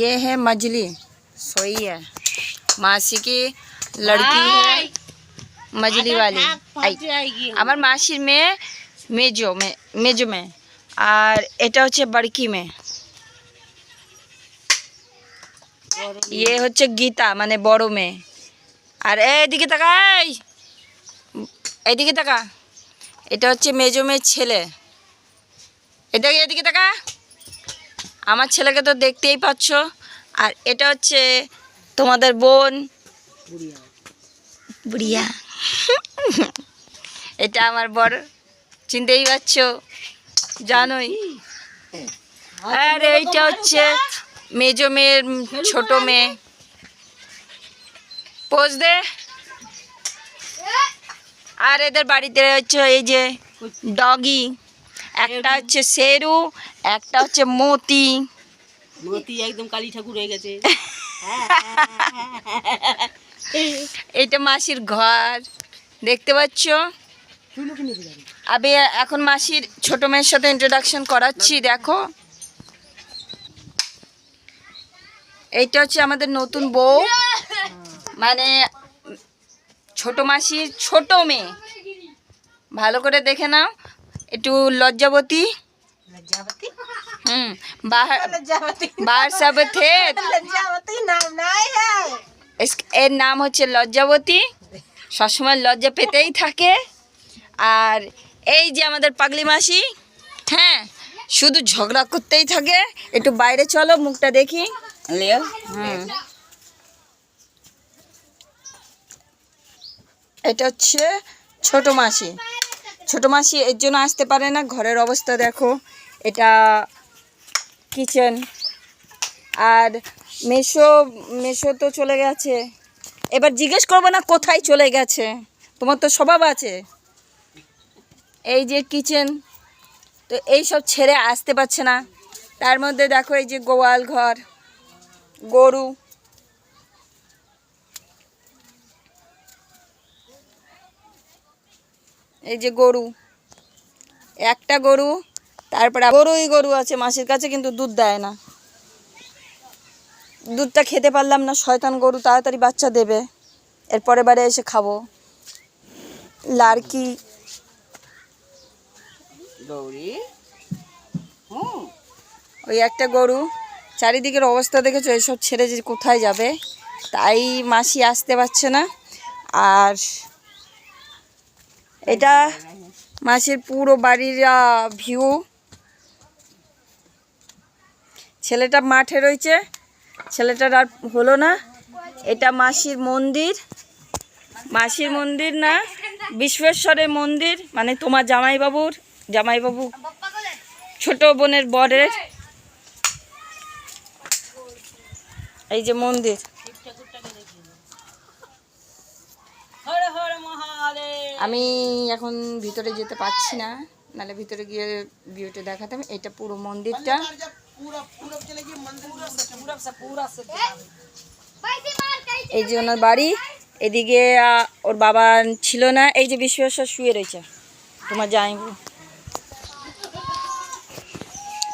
ये है मजली, सोई है मासी की लड़की है मजली वाली। আমার মাসির মেয়ে মেজো মেয়ে, আর এটা হচ্ছে বড়কি মেয়ে। ये হচ্ছে গীতা মানে বড় মেয়ে। আর এইদিকে তাকা, এইদিকে তাকা, এটা হচ্ছে মেজো মেয়ের ছেলে। এদিকে তাকা, আমার ছেলেকে তো দেখতেই পাচ্ছ। আর এটা হচ্ছে তোমাদের বোন বুড়িয়া। এটা আমার বড়, চিনতেই পারছো, জানোই। আর এইটা হচ্ছে মেজো মেয়ের ছোট মেয়ে। পোজ দে। আর এদের বাড়িতে হচ্ছে এই যে ডগি, একটা হচ্ছে শেরু, একটা হচ্ছে মতি। মতি একদম কালী ঠাকুর হয়ে গেছে। এইটা মাসির ঘর, দেখতে পাচ্ছ। আমি এখন মাসির ছোট মেয়ের সাথে ইন্ট্রোডাকশন করাচ্ছি, দেখো। এইটা হচ্ছে আমাদের নতুন বউ, মানে ছোট মাসির ছোট মেয়ে। ভালো করে দেখে নাও, একটু লজ্জাবতী। बाहर सब थे, এর নাম হচ্ছে লজ্জাবতী। সবসময় লজ্জা পেতেই থাকে। আর এই যে আমাদের পাগলি মাসি, হ্যাঁ, শুধু ঝগড়া করতেই থাকে। একটু বাইরে চলো, মুখটা দেখি। এটা হচ্ছে ছোট মাসি। ছোট মাসি এর জন্য আসতে পারে না, ঘরের অবস্থা দেখো। এটা কিচেন। আর মেশো তো চলে গেছে। এবার জিজ্ঞেস করবো না কোথায় চলে গেছে, তোমার তো স্বভাব আছে। এই যে কিচেন, তো এই সব ছেড়ে আসতে পারছে না। তার মধ্যে দেখো এই যে গোয়াল ঘর, গরু। এই যে গরু, একটা গরু, তারপরে গরু আছে মাসির কাছে, কিন্তু দুধ দেয় না। দুধটা খেতে পারলাম না, শয়তান গরু, তাড়াতাড়ি বাচ্চা দেবে, এরপরে বারে এসে খাবো। লাড়কি ওই একটা গরু। চারিদিকের অবস্থা দেখেছো, এসব ছেড়ে যে কোথায় যাবে, তাই মাসি আসতে পারছে না। আর এটা মাসির পুরো বাড়ির ভিউ। ছেলেটা মাঠে রয়েছে, ছেলেটার আর হলো না। এটা মাসির মন্দির, মাসির মন্দির না, বিশ্বেশ্বরের মন্দির, মানে তোমার জামাইবাবু ছোট বোনের বরের। এই যে মন্দির। আমি এখন ভিতরে যেতে পারছি না, নাহলে ভিতরে গিয়ে ভিউটা দেখাতাম। এটা পুরো মন্দিরটা। এই যে ওনার বাড়ি। এদিকে ওর বাবা ছিল না। এই যে বিশ্বেশ্বর শুয়ে রয়েছে, তোমার জামাইবাবু।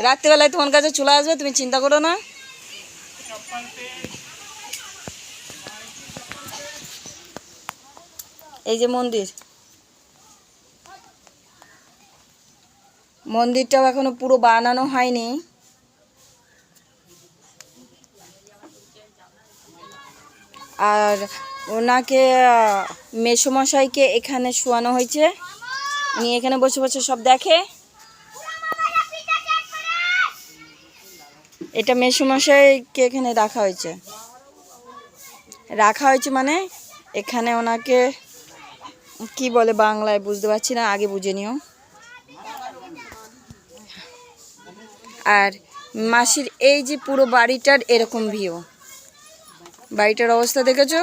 রাত্রিবেলায় তোমার কাছে চলে আসবে, তুমি চিন্তা করো না। এই যে মন্দিরটাও এখনো পুরো বানানো হয়নি। আর ওনাকে মেসোমশাইকে এখানে শোয়ানো হয়েছে, উনি এখানে বসে বসে সব দেখে। এটা মেসোমশাইকে এখানে রাখা হয়েছে মানে এখানে ওনাকে কি বলে বাংলায় বুঝতে পারছি না, আগে বুঝে নিও। আর মাসির এই যে পুরো বাড়িটার এরকম ভিউ, বাড়িটার অবস্থা দেখেছো।